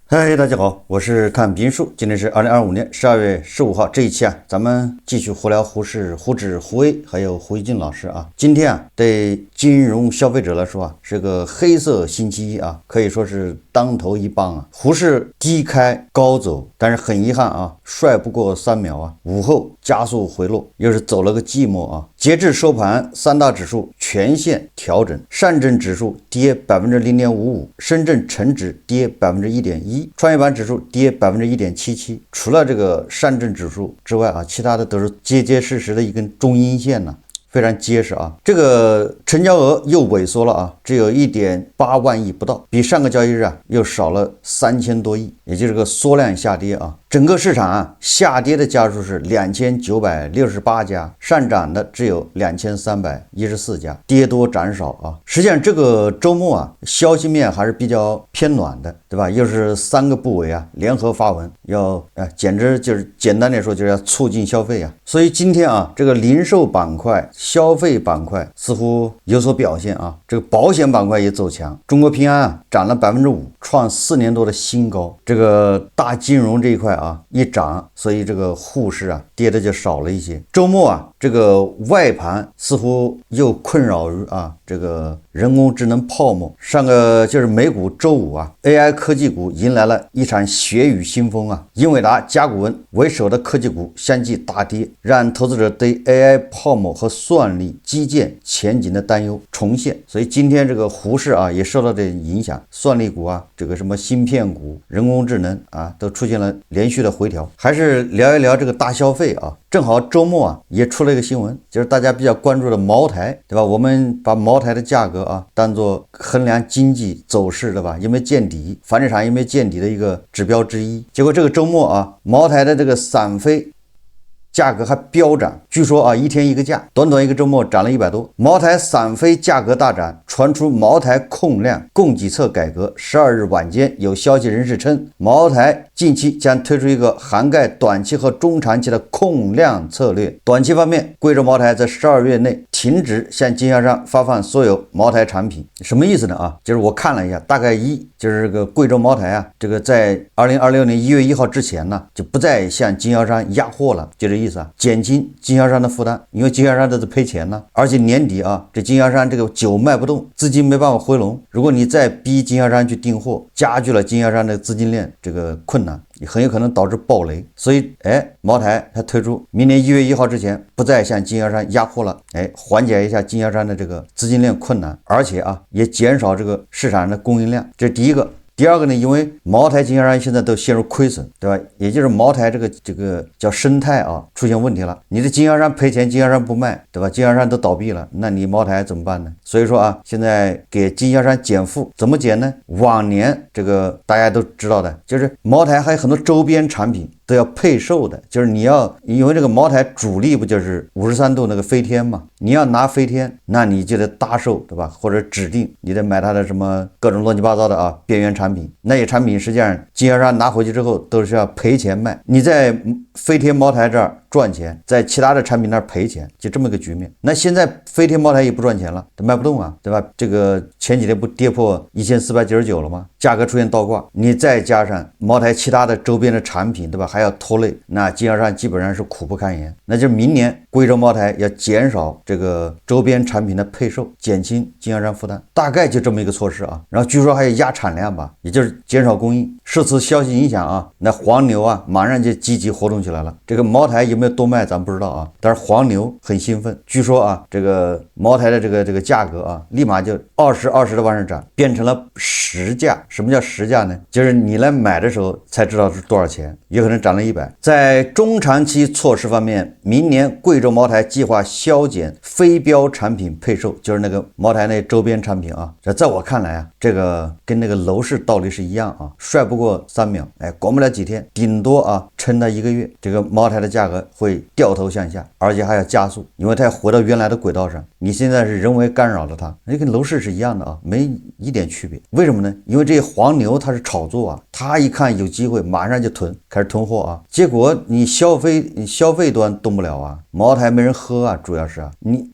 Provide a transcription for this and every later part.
嗨，大家好，我是看兵术。今天是2025年12月15号，这一期啊，咱们继續胡聊胡适、胡指、胡威還有胡一俊老師啊。今天啊，對金融消費者來說啊，是個黑色星期一啊，可以說是當頭一棒啊。胡適低開高走，但是很遺憾啊，帥不過3秒啊，午後加速回落，又是走了個寂寞啊。截至收盤，三大指數全線調整，上證指數跌 0.55%， 深圳成指跌 1.1%， 創業板指數跌 1.77%。除了這個上證指數之外啊，其他的都是結結實實的一根中陰線呢，非常結實啊。這個成交額又萎縮了啊，只有 1.8萬億不到，比上個交易日啊又少了3000多億，也就是個縮量下跌啊。整個市場啊，下跌的家數是2968家，上漲的只有2314家，跌多漲少啊。實際上這個周末啊，消息面還是比較偏暖的，對吧？又是3個部委啊聯合發文，簡直就是簡單點說就是要促進消費啊。所以今天啊，這個零售板塊、消費板塊似乎有所表現啊。這個保險板塊也走強，中國平安啊漲了5%，創4年多的新高。這個大金融這一塊啊一漲，所以這個滬市啊跌的就少了一些。周末啊，這個外盤似乎又困擾於這個人工智能泡沫。上個就是美股周五啊 ，AI 科技股迎來了一場血雨腥風啊。英偉達、甲骨文為首的科技股相繼大跌，讓投資者對 AI 泡沫和算力基建前景的擔憂重現。所以今天這個滬市啊也受到這影響，算力股啊，這個什麼芯片股、人工智能啊都出現了連續的回調。還是聊一聊這個大消費啊，正好周末啊也出了一個新聞，就是大家比較關注的茅台，對吧？我們把茅台的價格啊當作衡量經濟走勢，對吧？有沒有見底，房地產有沒有見底的一個指標之一。結果這個周末啊，茅台的這個散飛價格還飆漲，據說啊一天一個價，短短一個周末漲了100多。茅台散飛價格大漲，傳出茅台控量供給側改革。12日晚間，有消息人士稱，茅台近期將推出一個涵蓋短期和中長期的控量策略。短期方面，貴州茅台在12月內停止向經銷商發放所有茅台產品。什麼意思呢？就是我看了一下，大概就是這個貴州茅台啊，這個在2026年1月1號之前呢，就不再向經銷商壓貨了，就這意思啊，減輕經銷商的負擔，因為經銷商都是賠錢了，而且年底啊，這經銷商這個酒賣不動，資金沒辦法回籠，如果你再逼經銷商去訂貨，加劇了經銷商的資金鏈這個困難，也很有可能導致暴雷。所以茅台它推出明年1月1號之前不再向經銷商壓貨了，緩解一下經銷商的這個資金鏈困難，而且也減少這個市場的供應量，這是第一個。第二個呢，因為茅台經銷商現在都陷入虧損，對吧？也就是茅台這個叫生態出現問題了。你的經銷商賠錢，經銷商不賣，對吧？經銷商都倒閉了，那你茅台怎麼辦呢？所以說現在給經銷商減負，怎麼減呢？往年這個大家都知道的，就是茅台還有很多周邊產品都要配售的，就是因為這個茅台主力不就是53度那個飛天嘛，你要拿飛天，那你就得搭售，对吧？或者指定你得買它的什麼各種亂七八糟的邊緣產品，那些產品實際上經銷商拿回去之後都是要賠錢賣，你在飛天茅台這兒賺錢，在其他的產品那兒賠錢，就這麼個局面。那現在飛天茅台也不賺錢了，它賣不動对吧？這個前幾天不跌破1499了嗎？價格出現倒掛，你再加上茅台其他的周邊的產品，對吧？還要拖累，那經銷商基本上是苦不堪言。那就明年貴州茅台要減少這個周邊產品的配售，減輕經銷商負擔，大概就這麼一個措施然後據說還有壓產量吧，也就是減少供應。受此消息影響那黃牛馬上就積極活動起來了。这個茅台有沒有多賣咱不知道但是黃牛很興奮，據說這個茅台的這個價格立馬就20%的往上漲，變成了實價。什麼叫實價呢？就是你來買的時候才知道是多少錢，有可能漲了100。在中長期措施方面，明年貴州茅台計劃削減非標產品配售，就是那個茅台那周邊產品這在我看來這個跟那個樓市道理是一樣帥不過3秒，管不了幾天，頂多撐到1個月，這個茅台的價格會掉頭向下，而且還要加速，因為它要回到原來的軌道上。你現在是人為干擾了它，那跟樓市是一樣的沒一點區別。為什麼呢？因為這些黃牛他是炒作他一看有機會馬上就囤，開始囤貨結果你消費端動不了茅台沒人喝主要是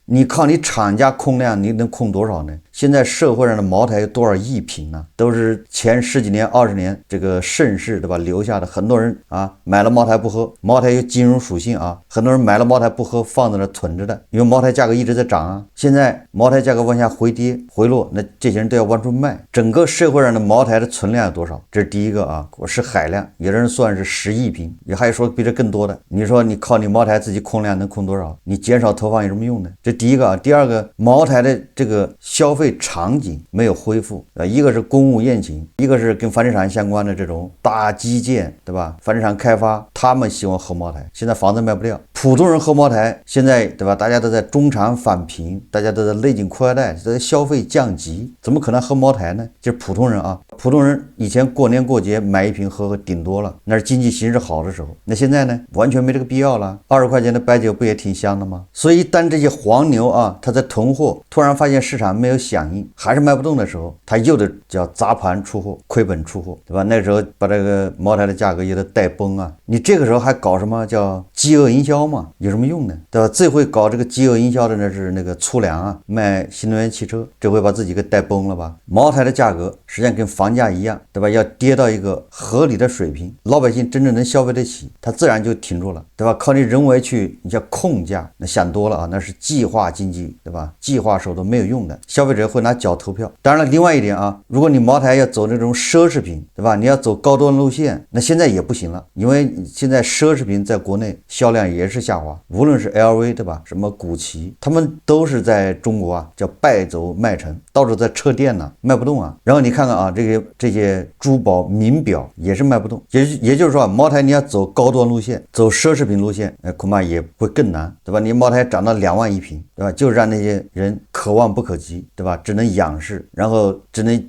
你靠你廠家控量，你能控多少呢？現在社會上的茅台有多少億瓶呢？都是前10幾年、20年這個盛世，對吧？留下的很多人啊，買了茅台不喝，茅台有金融屬性啊，很多人買了茅台不喝，放在那囤着的，因為茅台價格一直在漲啊。现在茅台價格往下回跌回落，那這些人都要往出賣。整個社會上的茅台的存量有多少？這是第一個啊，是海量，有的人算是10億瓶，也還說比這更多的。你說你靠你茅台自己控量能控多少？你減少投放有什麼用呢？這第一個啊，第二個，茅台的這個消費場景没有恢復啊，一個是公務宴請，一個是跟房地產相關的這種大基建，對吧？房地產開發，他們希望喝茅台，現在房子賣不掉，普通人喝茅台，現在對吧？大家都在中產返貧，大家都在勒緊褲腰帶，都在消費降级，怎麼可能喝茅台呢？就是普通人啊，普通人以前過年過節買一瓶喝喝頂多了，那是經濟形勢好的時候，那現在呢，完全没這個必要了。20塊錢的白酒不也挺香的嗎？所以一旦這些黃牛啊，他在囤貨，突然發現市場沒有響應，還是賣不動的時候，他又得叫砸盤出貨，虧本出貨，對吧？那時候把這個茅台的價格也得带崩啊！你這個時候還搞什麼叫飢餓營銷嘛？有什麼用呢？對吧？最會搞這個飢餓營銷的呢是那個粗糧啊，賣新能源汽車，這回把自己給带崩了吧？茅台的價格實際上跟房價一樣，對吧？要跌到一個合理的水平，老百姓真正能消費得起，它自然就挺住了，对吧？靠你人為去，你叫控價，那想多了啊，那是計劃經濟，對吧？計劃手段沒有用的，消費者會拿腳投票。當然了，另外一點啊，如果你茅台要走那種奢侈品，对吧？你要走高端路線，那現在也不行了，因為現在奢侈品在國內銷量也是下滑，無論是 LV， 对吧？什麼古奇，他們都是在中國啊叫敗走賣成，到處在撤店呢，賣不动啊。然後你看看啊，這些珠寶名表也是賣不动，也就是說，茅台你要走高端路線，走奢侈品路線，恐怕也会更难，对吧？你茅台涨到2萬一瓶，对吧？就讓那些人可望不可及，对吧？只能仰视，然後只能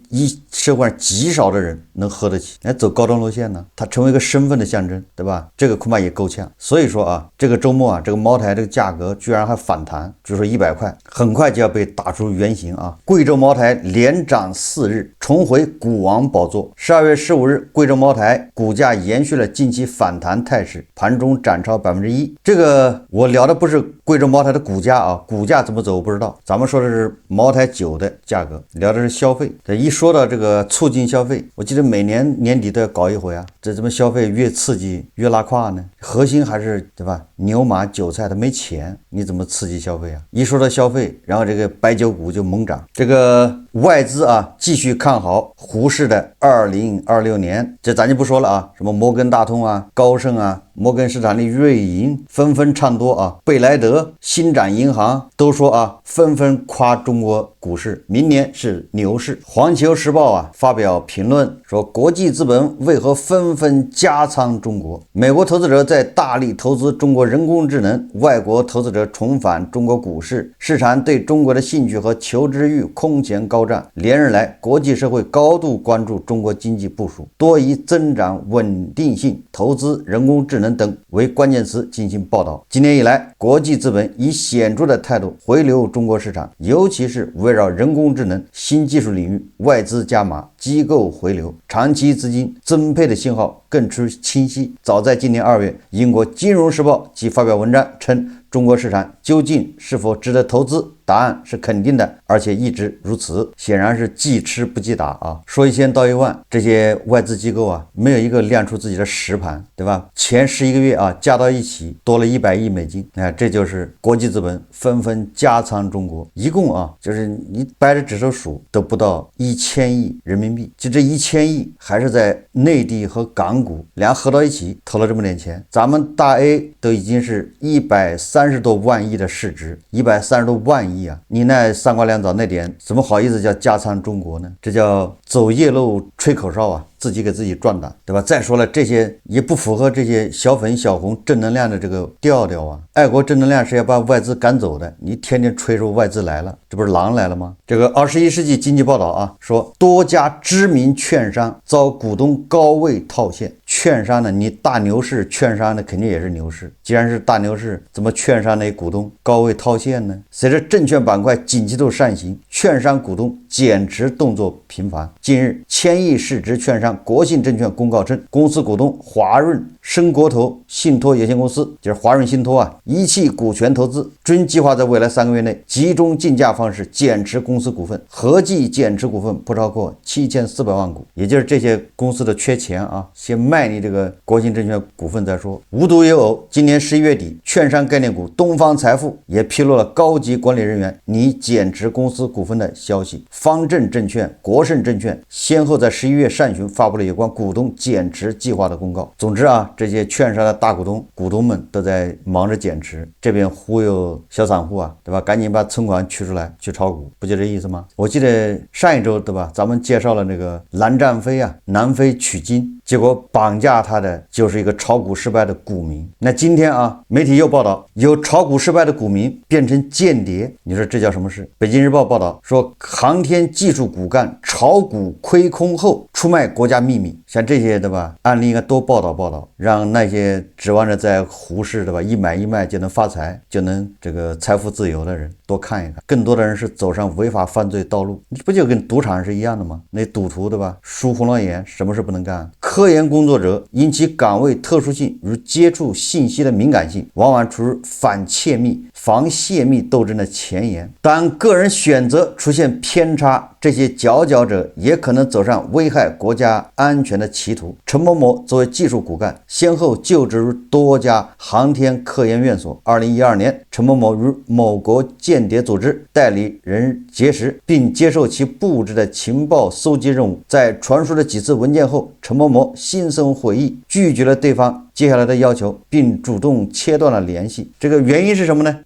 社会上極少的人能喝得起。走高端路線呢，它成為一個身份的象徵，對吧？這個恐怕也夠嗆。所以說啊，這個周末啊，這個茅台這個價格居然還反彈，就說100塊，很快就要被打出原形啊！貴州茅台連漲4日，重回股王寶座。12月15日，貴州茅台股價延續了近期反彈態勢，盤中漲超1%。這個我聊的不是貴州茅台的股價啊，股價怎麼走我不知道，咱們說的是茅台酒的價格，聊的是消費。這一說到這個促進消費，我記得每年年底都要搞一回啊，这怎麼消費越刺激越拉胯呢？核心還是對吧？牛馬韭菜他沒錢，你怎麼刺激消費啊？一說到消費，然後這個白酒股就猛漲。這個外資啊繼續看好滬市的2026年，這咱就不說了啊，什麼摩根大通啊、高盛啊、摩根士丹利、瑞銀紛紛唱多啊，貝萊德、星展銀行都說啊，紛紛誇中國股市明年是牛市。環球時報啊發表評論說，國際資本為何紛紛加倉中國？美國投資者在大力投資中國人工智能，外國投資者重返中國股市，市場對中國的興趣和求知欲空前高漲。連日來，國際社會高度關注中國經濟部署，多以增長、穩定性、投資、人工智能等為關鍵詞進行報道。今年以來，國際資本以顯著的態度回流中國市場，尤其是圍繞人工智能、新技術領域，外資加碼，機構回流，長期資金增配的信號更趨清晰。早在今年2月，英國《金融時報》即發表文章稱，中國市場究竟是否值得投資？答案是肯定的，而且一直如此。顯然是记吃不記打啊！說1000道1萬，這些外資機構啊，沒有一個亮出自己的實盤，对吧？前11個月啊，加到一起多了100億美金，這就是國際資本紛紛加倉中國，一共啊，就是你掰着指頭數都不到1000億人民幣，就這1000億還是在內地和港股兩合到一起投了這麼點錢，咱們大 A 都已經是130多萬億的市值，130多萬億啊！你那三瓜两棗那點怎麼好意思叫加倉中國呢？這叫走夜路吹口哨啊，自己給自己壯膽，對吧？再說了，這些也不符合這些小粉小紅正能量的這個調調啊。愛國正能量是要把外資趕走的，你天天吹說外資來了，這不是狼來了嗎？這個21世紀經濟報道啊說，多家知名券商遭股東高位套現，券商呢，你大牛市，券商呢肯定也是牛市。既然是大牛市，怎么券商的股東高位套现呢？随着证券板块景气度上行，券商股东减持动作频繁。近日，1000亿市值券商国信证券公告称，公司股东华润生国投信托有限公司，就是华润信托啊，一汽股权投资均计划在未来3个月内集中竞价方式减持公司股份，合计减持股份不超过7400万股。也就是这些公司的缺钱啊，先卖你这个国信证券股份再说。无独有偶，今年11月底，券商概念股东方财富也披露了高级管理人员拟减持公司股份的消息。方正证券、国盛证券先后在11月上旬发布了有关股东减持计劃的公告。總之啊，这些券商的大股東們都在忙着減持，這邊忽悠小散戶啊，對吧？趕緊把存款取出來去炒股，不就這意思嗎？我記得上一周對吧，咱們介紹了那個藍占飛啊，南非取經，結果綁架他的就是一個炒股失敗的股民。那今天啊，媒體又報道有炒股失敗的股民變成間諜，你說這叫什麼事？北京日報報道說，航天技術骨幹炒股虧空後出賣國家秘密。像這些對吧，案例應該多報道，讓那些指望着在胡市對吧，一買一賣就能發財，就能這個財富自由的人多看一看。更多的人是走上違法犯罪道路，你不就跟賭場是一樣的嗎？那賭徒對吧，輸紅了眼，什麼事不能幹？科研工作者因其崗位特殊性，如接觸信息的敏感性，往往處於反竊密、防泄密鬥爭的前沿。當個人選擇出現偏差，這些佼佼者也可能走上危害國家安全的歧途。陳某某作為技術骨幹，先後就職於多家航天科研院所。2012年，陳某某與某國間諜組織代理人結識，並接受其布置的情報搜集任務。在傳輸了幾次文件後，陳某某心生悔意，拒絕了對方接下來的要求，並主動切斷了聯繫。這個原因是什麼呢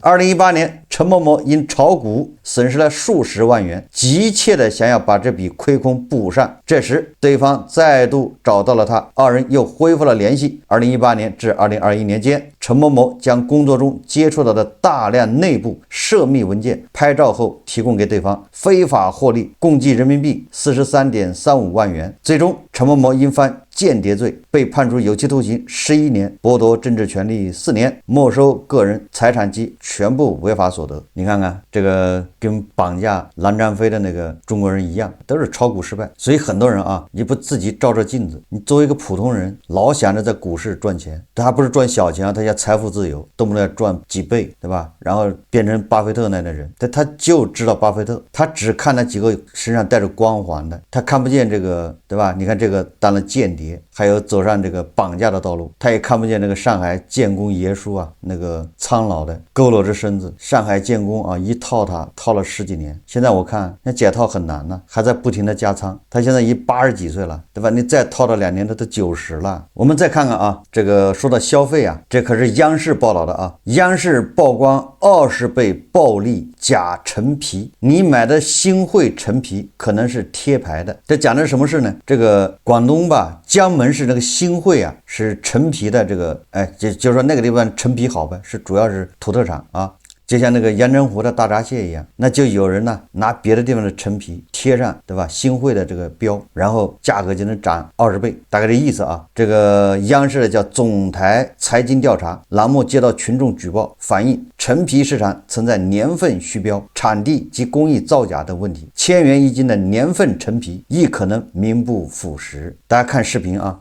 ？2018年，陳某某因炒股損失了數十萬元，急切地想要把這筆虧空補上。這時，對方再度找到了他，二人又恢復了聯繫。2018年至2021年間，陳某某將工作中接觸到的大量內部涉密文件拍照後提供給對方，非法獲利共計人民幣43.35萬元。最終，陳某某因犯間諜罪被判處有期徒刑11年，剝奪政治權利4年，沒收個人財產及全部違法所得。你看看這個跟綁架藍占飛的那個中國人一樣，都是炒股失敗。所以很多人啊，你不自己照照鏡子，你作為一個普通人，老想着在股市賺錢，他不是賺小錢啊，他要財富自由，動不動要賺幾倍，對吧？然後變成巴菲特那樣的人，他就知道巴菲特，他只看那幾個身上帶着光環的，他看不見這個，對吧？你看這個當了間諜，還有走上這個綁架的道路，他也看不見那個上海建工爺叔啊，那個蒼老的佝僂着身子，上海建工啊，一套他套了10幾年，現在我看那解套很難呢，還在不停的加倉，他現在已80幾歲了，對吧？你再套到2年他都90了。我們再看看啊，這個說到消費啊，這可是央視報道的啊，央視曝光20倍暴利假陳皮，你買的新會陳皮可能是貼牌的。這講的是什麼事呢？這個廣東吧，江門市那個新會啊，是陳皮的這個，就是說那個地方陳皮好唄，是主要是土特產啊。就像那個陽澄湖的大閘蟹一樣，那就有人呢拿別的地方的陳皮貼上，對吧？新會的這個標，然後價格就能漲20倍，大概這意思啊。這個央視的叫總台財經調查欄目接到群眾舉報，反映陳皮市場存在年份虛標、產地及工藝造假等問題，1000元一斤的年份陳皮亦可能名不副實。大家看視頻啊。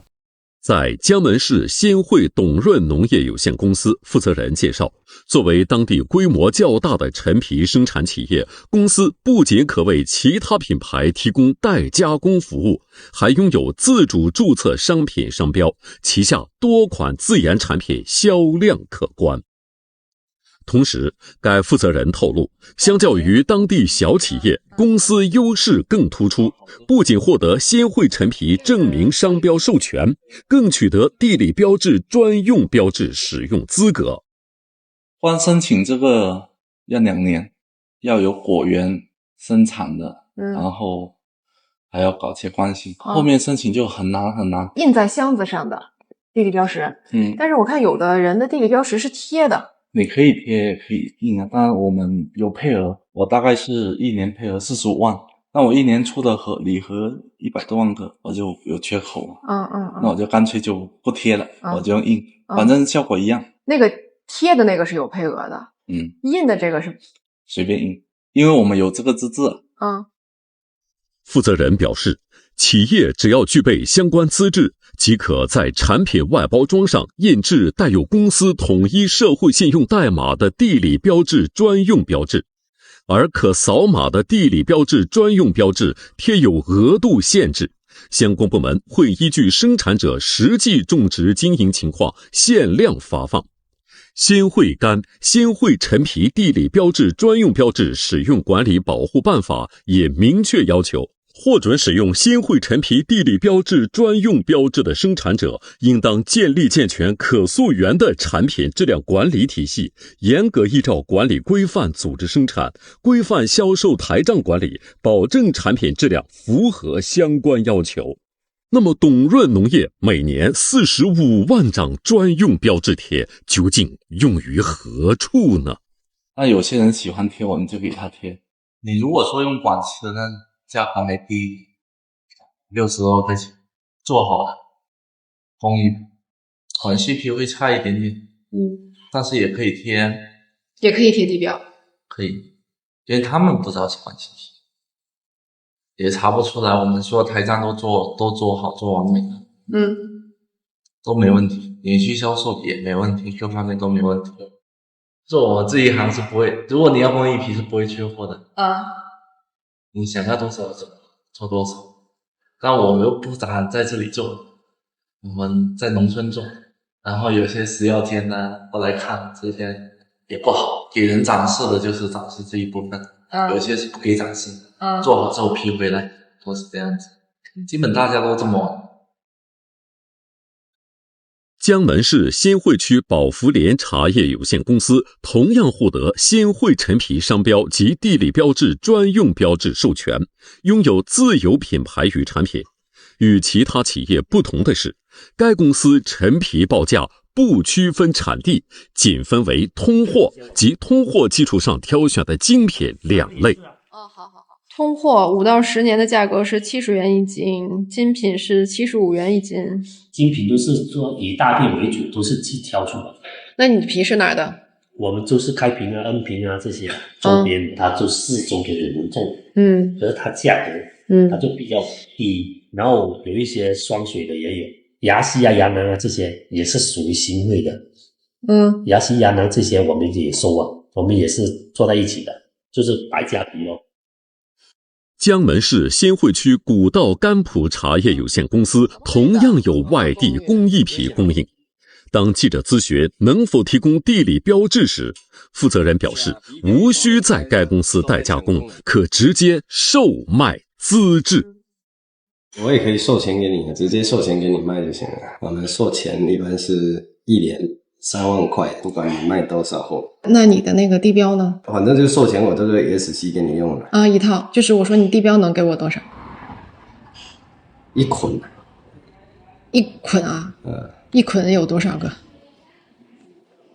在江門市新會董潤農業有限公司負責人介紹，作為當地規模較大的陳皮生產企業，公司不僅可為其他品牌提供代加工服務，還擁有自主註冊商品商標，旗下多款自研產品銷量可觀。同時，該負責人透露，相較於當地小企業，公司優勢更突出，不僅獲得新會陳皮證明商標授權，更取得地理標誌專用標誌使用資格。光申請這個要2年，要有果園生產的，然後還要搞切關係，後面申請就很難很難。印在箱子上的地理標識，但是我看有的人的地理標識是貼的。你可以貼也可以印啊，當然我們有配額，我大概是1年配額45萬，那我一年出的禮盒100多萬個，我就有缺口。那我就乾脆就不貼了，我就用印，反正效果一樣。那個貼的那個是有配額的，印的這個是隨便印，因為我們有這個資質。負責人表示，企業只要具備相關資質，即可在產品外包裝上印制帶有公司統一社會信用代碼的地理標誌專用標誌，而可掃碼的地理標誌專用標誌貼有額度限制，相關部門會依據生產者實際種植經營情況限量發放。鮮惠柑、鮮惠陳皮地理標誌專用標誌使用管理保護辦法也明確要求，獲准使用鮮惠陳皮地理標誌專用標誌的生產者，應當建立健全可溯源的產品質量管理體系，嚴格依照管理規範組織生產，規範銷售台賬管理，保證產品質量符合相關要求。那麼董潤農業每年45萬張專用標誌貼究竟用於何處呢？那有些人喜歡貼，我們就給他貼。你如果說用廣西的，那價還沒低60多塊錢，做好了工藝，廣西皮會差一點點，但是也可以貼，也可以貼地標，可以，因為他們不知道是廣西皮。也查不出来，我們说台賬都做好，做完美了，都沒問題，連續銷售也沒問題，各方面都沒問題。做我這一行是不會，如果你要工藝皮是不會缺貨的，你想要多少做多少，但我們又不敢在這裡做，我們在農村做，然後有些食藥監呢過來看，這些也不好，給人展示的就是展示這一部分，有些是不給展示的，做好之後批回來都是這樣子，基本大家都這麼玩。江門市鮮惠區寶福聯茶葉有限公司同樣獲得鮮惠陳皮商標及地理標誌專用標誌授權，擁有自有品牌與產品。與其他企業不同的是，該公司陳皮報價不區分產地，僅分為通貨及通貨基礎上挑選的精品兩類。好。通貨5到10年的價格是70元一斤，精品是75元一斤。精品都是做以大片為主，都是去挑出来。那你的皮是哪兒的？我們就是開平啊、恩平啊這些周邊，它就是種給人們種。可是它價格，它就比較低。然後有一些雙水的也有，牙西啊、牙囊啊這些也是屬於新會的。牙西、牙囊這些我們也收啊，我們也是做在一起的，就是白加皮哦。江門市鮮惠區古道甘普茶葉有限公司同樣有外地工藝皮供應。當記者諮詢能否提供地理標誌時，負責人表示無需在該公司代加工，可直接售賣資質。我也可以授權給你，直接授權給你賣就行了。我們授權一般是1年3萬塊，不管你賣多少貨。那你的那個地標呢？反正就授權我這個 SC 給你用了。一套，就是我說你地標能給我多少？一捆。一捆啊？一捆有多少個？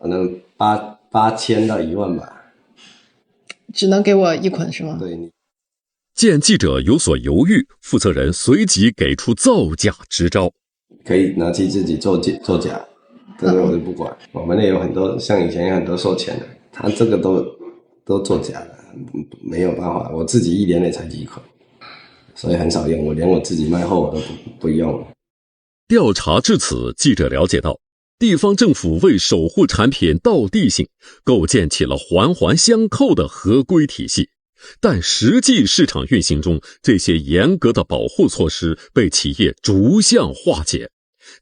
可能8000到1萬吧。只能給我一捆是嗎？對。見記者有所猶豫，負責人隨即給出造假支招。可以拿去自己做假。這個我就不管，我們也有很多，像以前有很多授權的，他這個都作假的，沒有辦法，我自己1年內才幾捆，所以很少用，我連我自己賣貨我都不用。調查至此，記者了解到，地方政府為守護產品道地性，構建起了環環相扣的合規體系，但實際市場運行中，這些嚴格的保護措施被企業逐項化解。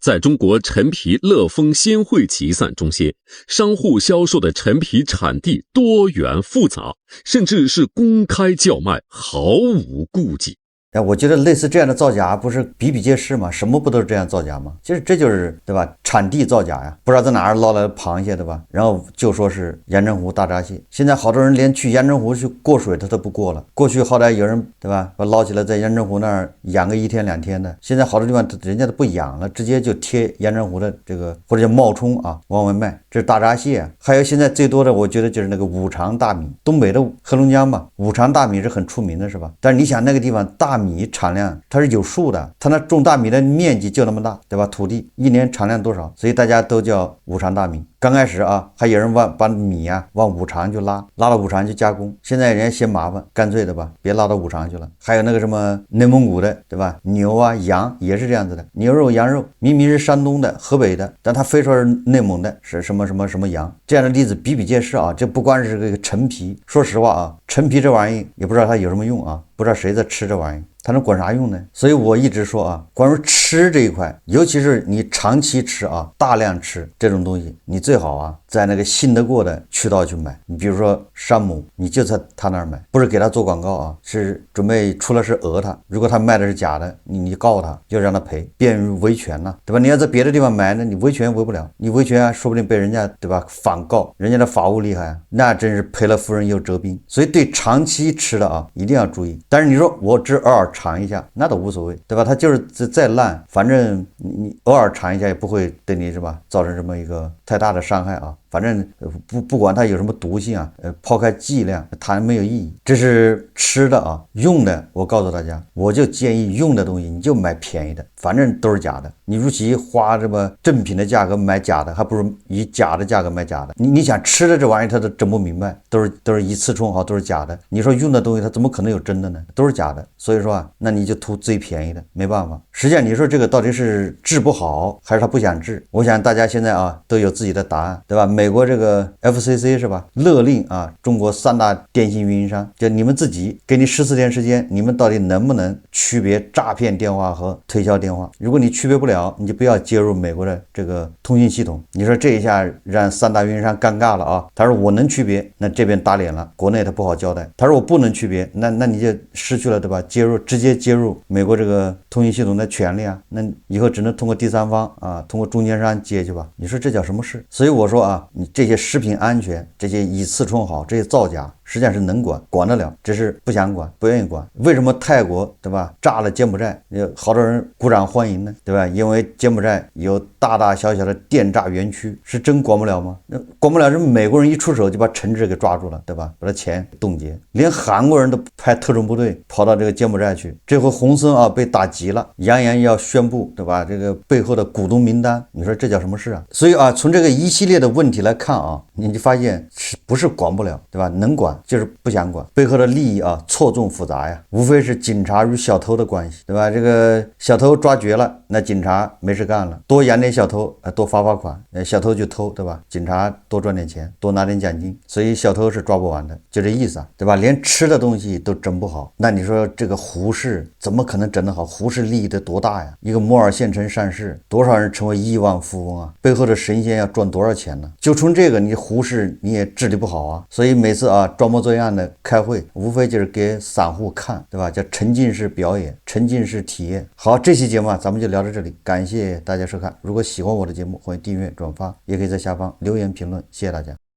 在中國陳皮樂豐鮮惠集散中心，商戶銷售的陳皮產地多元複雜，甚至是公開叫賣，毫無顧忌。我覺得類似這樣的造假不是比比皆是嗎？什麼不都是這樣造假嗎？其實這就是對吧？產地造假呀，不知道在哪兒撈來的螃蟹对吧？然後就說是鹽城湖大閘蟹，現在好多人連去鹽城湖去過水他都不過了。過去好歹有人對吧，把撈起來在鹽城湖那兒養個1天2天的，現在好多地方人家都不養了，直接就貼鹽城湖的這個或者叫冒充啊往外賣，這是大閘蟹啊。還有現在最多的我覺得就是那個五常大米，東北的黑龍江吧，五常大米是很出名的是吧？但是你想那个地方大米產量它是有數的，它那種大米的面積就那麼大對吧？土地一年產量多少，所以大家都叫五常大米。剛開始啊，還有人把米啊往五常就拉到五常去加工，現在人家嫌麻煩，乾脆的吧，別拉到五常去了。還有那個什麼內蒙古的對吧？牛啊羊也是這樣子的，牛肉羊肉明明是山東的河北的，但他非說是內蒙的，是什麼什麼什麼羊，這樣的例子比比皆是啊。這不光是這個陳皮，說實話啊，陳皮這玩意也不知道它有什麼用啊，不知道誰在吃這玩意，它能管啥用呢？所以我一直說啊，關於吃這一塊，尤其是你長期吃啊，大量吃這種東西，你最好啊在那個信得過的渠道去買。你比如說山姆，你就在他那兒買，不是給他做廣告啊，是準備出了是訛他。如果他賣的是假的，你告他，就讓他賠，便於維權了，對吧？你要在別的地方買，那你維權維不了，你維權啊，說不定被人家對吧反告，人家的法務厲害啊，那真是賠了夫人又折兵。所以對長期吃的啊，一定要注意。但是你說我只偶爾嘗一下，那都無所謂，對吧？他就是再爛，反正你偶爾嘗一下也不會對你是吧造成什麼一個太大的傷害啊。反正不管它有什麼毒性啊，拋開劑量它沒有意義。這是吃的啊，用的我告訴大家，我就建議用的東西你就買便宜的，反正都是假的。你與其花這麼正品的價格買假的，還不如以假的價格買假的。你想吃的這玩意它都整不明白，都是一次充好，都是假的。你說用的東西它怎麼可能有真的呢？都是假的。所以說啊，那你就圖最便宜的，沒辦法。實際上你說這個到底是治不好還是他不想治？我想大家現在啊都有自己的答案，對吧？美國這個 FCC 是吧，勒令啊中國3大電信運營商，就你們自己給你14天時間，你們到底能不能區別詐騙電話和推銷電話？如果你區別不了，你就不要接入美國的這個通信系統。你說這一下讓3大運營商尷尬了啊，他說我能區別，那這邊打臉了，國內他不好交代。他說我不能區別，那你就失去了對吧直接接入美國這個通信系統的權利啊，那以後只能通過第三方啊，通過中間商接去吧。你說這叫什麼事？所以我說啊，你這些食品安全，這些以次充好，這些造假實際上是能管得了，只是不想管，不願意管。為什麼泰國對吧炸了柬埔寨，有好多人鼓掌歡迎呢？對吧？因為柬埔寨有大大小小的電詐園區，是真管不了嗎？那管不了，是美國人一出手就把陳志給抓住了，對吧？把他錢凍結，連韓國人都派特種部隊跑到這個柬埔寨去。這回洪森啊被打急了，揚言要宣布對吧這個背後的股東名單，你說這叫什麼事啊？所以啊，從這個一系列的問題來看啊，你就發現是不是管不了，對吧？能管就是不想管，背後的利益啊錯綜複雜呀，無非是警察與小偷的關係，對吧？這個小偷抓絕了，那警察沒事幹了，多養點小偷，多罰款，小偷就偷，對吧？警察多賺點錢，多拿點獎金，所以小偷是抓不完的，就這意思啊，對吧？連吃的東西都整不好，那你說這個胡適怎麼可能整得好？胡適利益得多大呀？一個摩爾縣城善事，多少人成為億萬富翁啊？背後的神仙要賺多少錢呢？就從這個你胡適你也治理不好啊，所以每次啊裝模作樣的開會，無非就是給散戶看，對吧？叫沉浸式表演，沉浸式體驗。好，這期節目啊咱們就聊到這裡，感謝大家收看。如果喜歡我的節目，歡迎訂閱轉發，也可以在下方留言評論，謝謝大家。